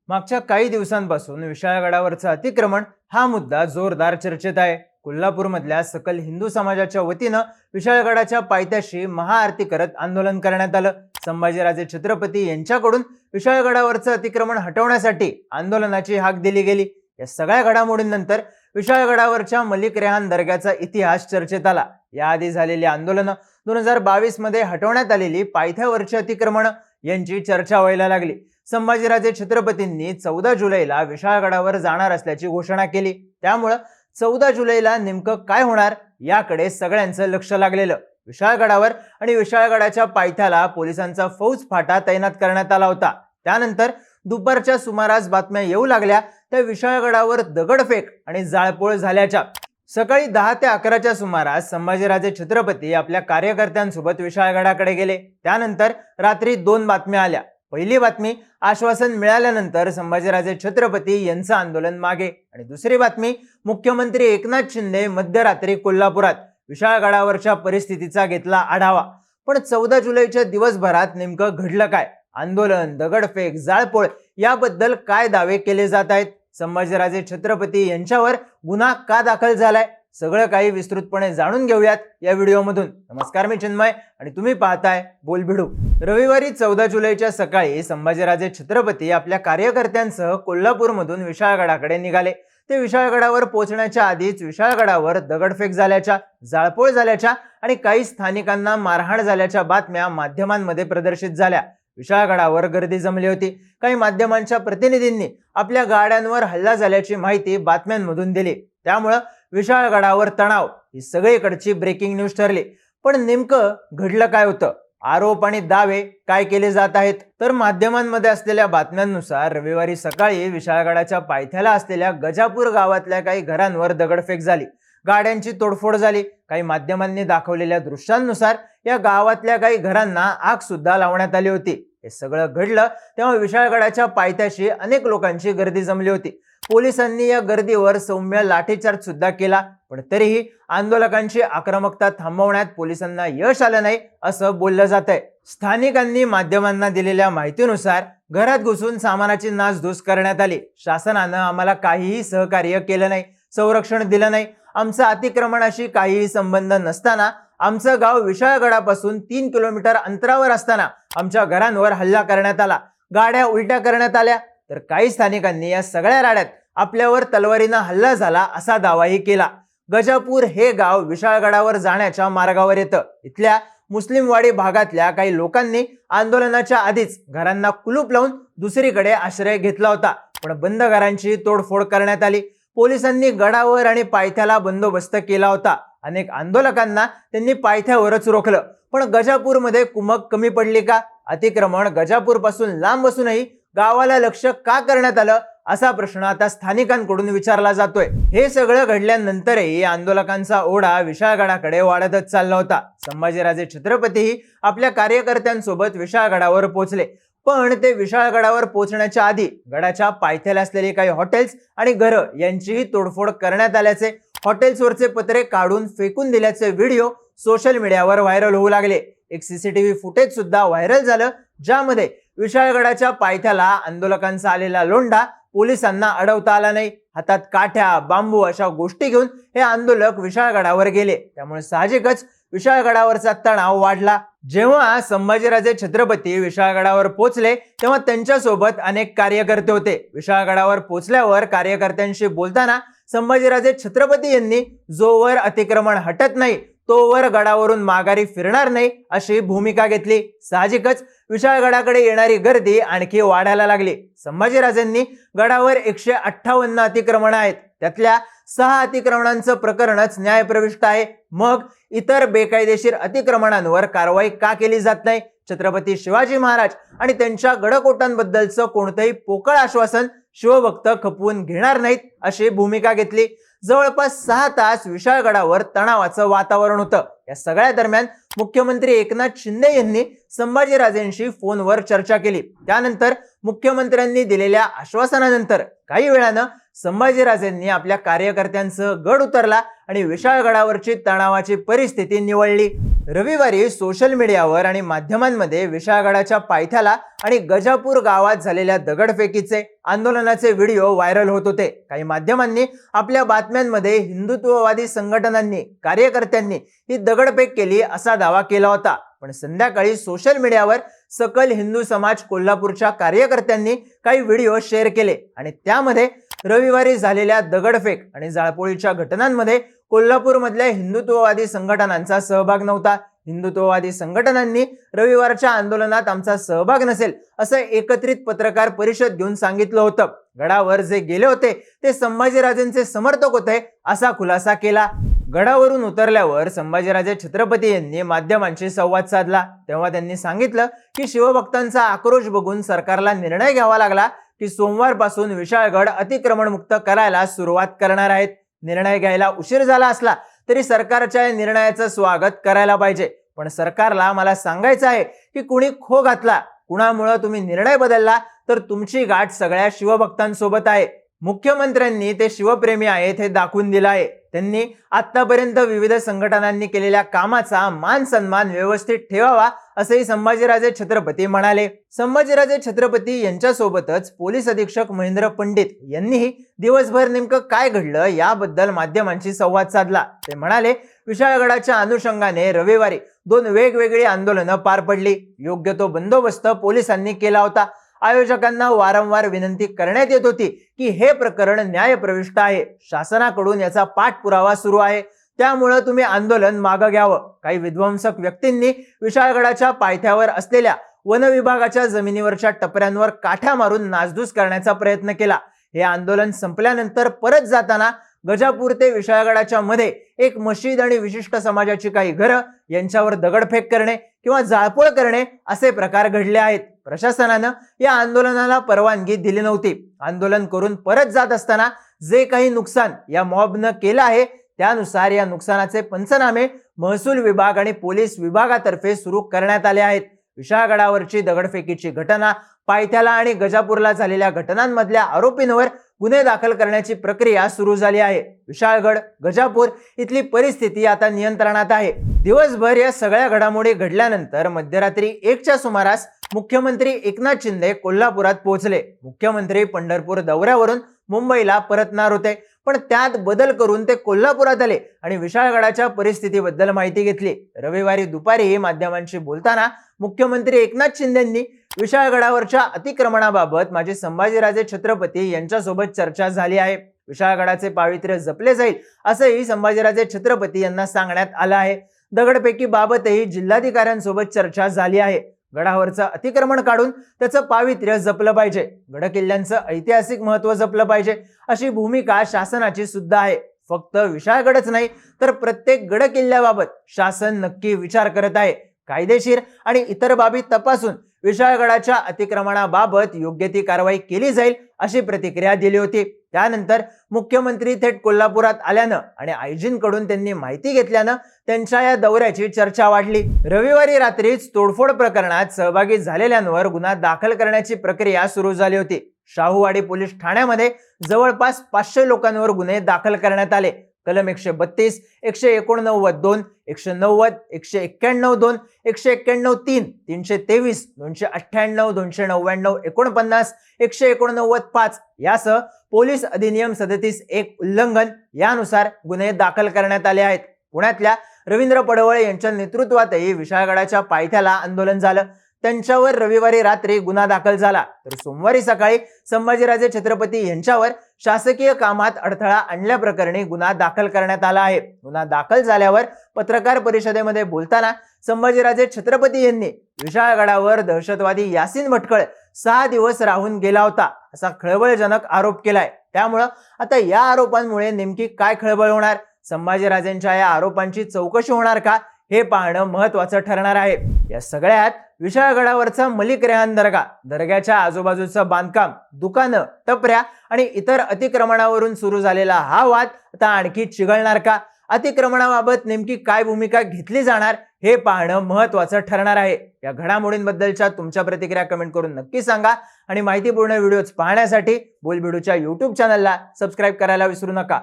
मागच्या काही दिवसांपासून विशाळगडावरचं अतिक्रमण हा मुद्दा जोरदार चर्चेत आहे। कोल्हापूरमधल्या सकल हिंदू समाजाच्या वतीनं विशाळगडाच्या पायथ्याशी महाआरती करत आंदोलन करण्यात आलं। संभाजीराजे छत्रपती यांच्याकडून विशाळगडावरचं अतिक्रमण हटवण्यासाठी आंदोलनाची हाक दिली गेली। या सगळ्या घडामोडींनंतर विशाळगडावरच्या मलिक रेहान दर्ग्याचा इतिहास चर्चेत आला। याआधी झालेली आंदोलनं 2022 मध्ये हटवण्यात आलेली पायथ्यावरची अतिक्रमण यांची चर्चा व्हायला लागली। संभाजीराजे छत्रपतींनी 14 जुलैला विशाळगडावर जाणार असल्याची घोषणा केली। त्यामुळे 14 जुलैला नेमकं काय होणार याकडे सगळ्यांचं लक्ष लागलेलं। विशाळगडावर आणि विशाळगडाच्या पायथ्याला पोलिसांचा फौज फाटा तैनात करण्यात आला होता। त्यानंतर दुपारच्या सुमारास बातम्या येऊ लागल्या त्या विशाळगडावर दगडफेक आणि जाळपोळ झाल्याच्या। सकाळी 10 ते 11च्या सुमारास संभाजीराजे छत्रपती आपल्या कार्यकर्त्यांसोबत विशाळगडाकडे गेले। त्यानंतर रात्री 2 बातम्या आल्या। पहिली बातमी आश्वासन मिळाल्यानंतर संभाजीराजे छत्रपती यांचं आंदोलन मागे, आणि दुसरी बातमी मुख्यमंत्री एकनाथ शिंदे मध्यरात्री कोल्हापुरात विशाळगडावरच्या परिस्थितीचा घेतला आढावा। पण 14 जुलैच्या दिवसभरात नेमकं घडलं काय? आंदोलन, दगडफेक, जाळपोळ याबद्दल काय दावे केले जात आहेत? संभाजीराजे छत्रपती यांच्यावर गुन्हा का दाखल झालाय? सगळं काही विस्तृतपणे जाणून घेऊयात या व्हिडिओमधून। नमस्कार, मी चिन्मय आणि तुम्ही पाहताय बोलभिडू। रविवारी 14 जुलैच्या सकाळी संभाजीराजे छत्रपती आपल्या कार्यकर्त्यांसह कोल्हापूरमधून विशाळगडाकडे निघाले। ते विशाळगडावर पोहोचण्याच्या आधीच विशाळगडावर दगडफेक झाल्याच्या, जाळपोळ झाल्याच्या आणि काही स्थानिकांना मारहाण झाल्याच्या बातम्या माध्यमांमध्ये प्रदर्शित झाल्या। विशाळगडावर गर्दी जमली होती। काही माध्यमांच्या प्रतिनिधींनी आपल्या गाड्यांवर हल्ला झाल्याची माहिती बातम्यांमधून दिली। त्यामुळे विशाळगडावर तणाव ही सगळीकडची ब्रेकिंग न्यूज ठरली। पण नेमकं घडलं काय होतं? आरोप आणि दावे काय केले जात आहेत? तर माध्यमांमध्ये असलेल्या बातम्यांनुसार रविवारी सकाळी विशाळगडाच्या पायथ्याला असलेल्या गजापूर गावातल्या काही घरांवर दगडफेक झाली, गाड्यांची तोडफोड झाली। काही माध्यमांनी दाखवलेल्या दृश्यांनुसार या गावातल्या काही घरांना आग सुद्धा लावण्यात आली होती। हे सगळं घडलं तेव्हा विशाळगडाच्या पायथ्याशी अनेक लोकांची गर्दी जमली होती। पोलिसांनी या गर्दीवर सौम्य लाठीचार्ज सुद्धा केला, पण तरीही आंदोलकांची आक्रमकता थांबवण्यात पोलिसांना यश आलं नाही असं बोललं जात आहे। स्थानिकांनी माध्यमांना दिलेल्या माहितीनुसार घरात घुसून सामानाची नासधूस करण्यात आली। शासनानं आम्हाला काहीही सहकार्य केलं नाही, संरक्षण दिलं नाही। आमचा अतिक्रमणाशी काहीही संबंध नसताना, आमचं गाव विशाळगडापासून 3 किलोमीटर अंतरावर असताना आमच्या घरांवर हल्ला करण्यात आला, गाड्या उलट्या करण्यात आल्या। तर काही स्थानिकांनी या सगळ्या राड्यात आपल्यावर तलवारीनं हल्ला झाला असा दावाही केला। गजापूर हे गाव विशाळगडावर जाण्याच्या मार्गावर येतं। इथल्या मुस्लिमवाडी भागातल्या काही लोकांनी आंदोलनाच्या आधीच घरांना कुलूप लावून दुसरीकडे आश्रय घेतला होता, पण बंद घरांची तोडफोड करण्यात आली। पोलिसांनी गडावर आणि पायथ्याला बंदोबस्त केला होता। अनेक आंदोलकांना त्यांनी पायथ्यावरच रोखलं। पण गजापूरमध्ये कुमक कमी पडली का? अतिक्रमण गजापूर पासून लांब असूनही गावाला लक्ष का करण्यात आलं असा प्रश्न आता स्थानिकांकडून विचारला जातोय। हे सगळं घडल्यानंतरही आंदोलकांचा ओढा विशाळगडाकडे वाढतच चालला होता। संभाजीराजे छत्रपतीही आपल्या कार्यकर्त्यांसोबत विशाळगडावर पोहोचले, पण ते विशाळगडावर पोहोचण्याच्या आधी गडाच्या पायथ्याला असलेली काही हॉटेल्स आणि घरं यांचीही तोडफोड करण्यात आल्याचे, हॉटेल्सवरचे पत्रे काढून फेकून दिल्याचे व्हिडिओ सोशल मीडियावर व्हायरल होऊ लागले। एक सीसीटीव्ही फुटेज सुद्धा व्हायरल झालं, ज्यामध्ये विशाळगडाच्या पायथ्याला आंदोलकांचा आलेला लोंढा पोलिसांना अडवता आला नाही। हातात काठ्या, बांबू अशा गोष्टी घेऊन हे आंदोलक विशाळगडावर गेले। त्यामुळे साहजिकच विशाळगडावरचा तणाव वाढला। जेव्हा संभाजीराजे छत्रपती विशाळगडावर पोहोचले तेव्हा त्यांच्यासोबत अनेक कार्यकर्ते होते। विशाळगडावर पोहोचल्यावर कार्यकर्त्यांशी बोलताना संभाजीराजे छत्रपती यांनी जोवर अतिक्रमण हटत नाही तोवर गडावरून माघारी फिरणार नाही अशी भूमिका घेतली। साहजिकच विशाळगडाकडे येणारी गर्दी आणखी वाढायला लागली। संभाजीराजेंनी गडावर 158 अतिक्रमण आहेत, त्यातल्या 6 अतिक्रमणांचं प्रकरणच न्यायप्रविष्ट आहे। मग इतर बेकायदेशीर अतिक्रमणांवर कारवाई का केली जात नाही? छत्रपती शिवाजी महाराज आणि त्यांच्या गडकोटांबद्दलचं कोणतंही पोकळ आश्वासन शिवभक्त खपवून घेणार नाहीत अशी भूमिका घेतली। जवळपास 6 तास विशाळगडावर तणावाचं वातावरण होतं। या सगळ्या दरम्यान मुख्यमंत्री एकनाथ शिंदे यांनी संभाजीराजेंशी फोनवर चर्चा केली। त्यानंतर मुख्यमंत्र्यांनी दिलेल्या आश्वासनानंतर काही वेळानं संभाजीराजेंनी आपल्या कार्यकर्त्यांसह गड उतरला आणि विशाळगडावरची तणावाची परिस्थिती निवळली। रविवारी सोशल मीडियावर आणि माध्यमांमध्ये विशाळगडाच्या पायथ्याला आणि गजापूर गावात झालेल्या दगडफेकीचे आंदोलनाचे व्हिडिओ व्हायरल होत होते. काही माध्यमांनी आपल्या बातम्यांमध्ये हिंदुत्ववादी संघटनांनी, कार्यकर्त्यांनी ही दगडफेक केली असा दावा केला होता. पण संध्याकाळी सोशल मीडियावर सकल हिंदू समाज कोल्हापूरच्या कार्यकर्त्यांनी काही व्हिडिओ शेअर केले आणि त्यामध्ये रविवारी झालेल्या दगडफेक आणि जाळपोळीच्या घटनांमध्ये कोल्हापूरमधल्या हिंदुत्ववादी संघटनांचा सहभाग नव्हता. हिंदुत्ववादी संघटनांनी रविवारच्या आंदोलनात आमचा सहभाग नसेल असं एकत्रित पत्रकार परिषद घेऊन सांगितलं होतं. गडावर जे गेले होते ते संभाजीराजेंचे समर्थक होते असा खुलासा केला. गडावरून उतरल्यावर संभाजीराजे छत्रपती यांनी माध्यमांशी संवाद साधला. तेव्हा त्यांनी सांगितलं की शिवभक्तांचा आक्रोश बघून सरकारला निर्णय घ्यावा लागला की सोमवारपासून विशाळगड अतिक्रमणमुक्त करायला सुरुवात करणार आहेत. निर्णय घ्यायला उशीर झाला असला तरी सरकारच्या या निर्णयाचं स्वागत करायला पाहिजे. पण सरकारला मला सांगायचं आहे की कुणी खो घातला, कुणामुळे तुम्ही निर्णय बदलला तर तुमची गाठ सगळ्या शिवभक्तांसोबत आहे. मुख्यमंत्र्यांनी ते शिवप्रेमी आहेत हे दाखवून दिलं आहे. त्यांनी आतापर्यंत विविध संघटनांनी केलेल्या कामाचा मान सन्मान व्यवस्थित ठेवावा असंही संभाजीराजे छत्रपती म्हणाले. संभाजीराजे छत्रपती यांच्यासोबतच पोलीस अधीक्षक महेंद्र पंडित यांनीही दिवसभर नेमकं काय घडलं याबद्दल माध्यमांशी संवाद साधला. ते म्हणाले, विशाळगडाच्या अनुषंगाने रविवारी 2 वेगवेगळी आंदोलनं पार पडली. योग्य तो बंदोबस्त पोलिसांनी केला होता. आयोजकांना वारंवार विनंती करण्यात येत होती की हे प्रकरण न्यायप्रविष्ट आहे, शासनाकडून याचा पाठपुरावा सुरू आहे, त्यामुळे तुम्ही आंदोलन मागे घ्यावं. काही विध्वंसक व्यक्तींनी विशाळगडाच्या पायथ्यावर असलेल्या वन विभागाच्या जमिनीवरच्या टपऱ्यांवर काठ्या मारून नासधूस करण्याचा प्रयत्न केला. हे आंदोलन संपल्यानंतर परत जाताना गजापूर ते विशाळगडाच्या मध्ये एक मशीद आणि विशिष्ट समाजाची काही घरं यांच्यावर दगडफेक करणे किंवा जाळपोळ करणे असे प्रकार घडले आहेत. प्रशासनानं या आंदोलनाला परवानगी दिली नव्हती. आंदोलन करून परत जात असताना जे काही नुकसान या मॉबनं केलं आहे त्यानुसार या नुकसानाचे पंचनामे महसूल विभाग आणि पोलीस विभागातर्फे सुरू करण्यात आले आहेत. विशाळगडावरची दगडफेकीची घटना, पायथ्याला आणि गजापूरला झालेल्या घटनांमधल्या आरोपींवर गुन्हे दाखल करण्याची प्रक्रिया सुरू झाली आहे. विशाळगड, गजापूर इथली परिस्थिती आता नियंत्रणात आहे. दिवसभर या सगळ्या घडामोडी घडल्यानंतर मध्यरात्री 1च्या सुमारास मुख्यमंत्री एकनाथ शिंदे कोल्हापुरात पोहोचले. मुख्यमंत्री पंढरपूर दौऱ्यावरून मुंबईला परतणार होते, पण त्यात बदल करून ते कोल्हापुरात आले आणि विशाळगडाच्या परिस्थितीबद्दल माहिती घेतली. रविवारी दुपारी माध्यमांशी बोलताना मुख्यमंत्री एकनाथ शिंदेंनी विशाळगडावरच्या अतिक्रमणाबाबत माझे संभाजीराजे छत्रपती यांच्यासोबत चर्चा झाली आहे. विशाळगडाचे पावित्र्य जपले जाईल असंही संभाजीराजे छत्रपती यांना सांगण्यात आलं आहे. दगडफेकीबाबतही जिल्हाधिकाऱ्यांसोबत चर्चा झाली आहे. गडावरचं अतिक्रमण काढून त्याचं पावित्र्य जपलं पाहिजे, गडकिल्ल्यांचं ऐतिहासिक महत्त्व जपलं पाहिजे अशी भूमिका शासनाची सुद्धा आहे. फक्त विशाळगडच नाही तर प्रत्येक गडकिल्ल्याबाबत शासन नक्की विचार करत आहे. कायदेशीर आणि इतर बाबी तपासून विशाळगडाच्या अतिक्रमणाबाबत योग्य ती कारवाई केली जाईल अशी प्रतिक्रिया दिली होती. त्यानंतर मुख्यमंत्री थेट कोल्हापुरात आल्यानं आणि आयजींकडून त्यांनी माहिती घेतल्यानं त्यांच्या या दौऱ्याची चर्चा वाढली. रविवारी रात्रीच तोडफोड प्रकरणात सहभागी झालेल्यांवर गुन्हा दाखल करण्याची प्रक्रिया सुरू झाली होती. शाहूवाडी पोलीस ठाण्यामध्ये जवळपास 500 लोकांवर गुन्हे दाखल करण्यात आले. कलम 132, 189(2), 190, 191(2), 191(3), 323, 298, 299, 49, 189(5) यासह पोलीस अधिनियम 37(1) उल्लंघन यानुसार गुन्हे दाखल करण्यात आले आहेत. पुण्यातल्या रवींद्र पडवळ यांच्या नेतृत्वातही विशाळगडाच्या पायथ्याला आंदोलन झालं. त्यांच्यावर रविवारी रात्री गुन्हा दाखल झाला, तर सोमवारी सकाळी संभाजीराजे छत्रपती यांच्यावर शासकीय कामात अडथळा आणल्याप्रकरणी गुन्हा दाखल करण्यात आला आहे. गुन्हा दाखल झाल्यावर पत्रकार परिषदेमध्ये बोलताना संभाजीराजे छत्रपती यांनी विशाळगडावर दहशतवादी यासीन भटकळ 6 दिवस राहून गेला होता असा खळबळजनक आरोप केलाय. त्यामुळं आता या आरोपांमुळे नेमकी काय खळबळ होणार, संभाजीराजेंच्या या आरोपांची चौकशी होणार का, हे पाहणं महत्त्वाचं ठरणार आहे. या सगळ्यात विशाळगडावरचा मलिक रेहान दर्ग्याच्या आजूबाजूचं बांधकाम, दुकानं, टपऱ्या आणि इतर अतिक्रमणावरून सुरू झालेला हा वाद आता आणखी चिघळणार का, अतिक्रमणाबाबत नेमकी काय भूमिका घेतली जाणार हे पाहणं महत्त्वाचं ठरणार आहे. या घडामोडींबद्दलच्या तुमच्या प्रतिक्रिया कमेंट करून नक्की सांगा आणि माहितीपूर्ण व्हिडिओज पाहण्यासाठी बोलबिडूच्या YouTube चॅनलला सबस्क्राईब करायला विसरू नका.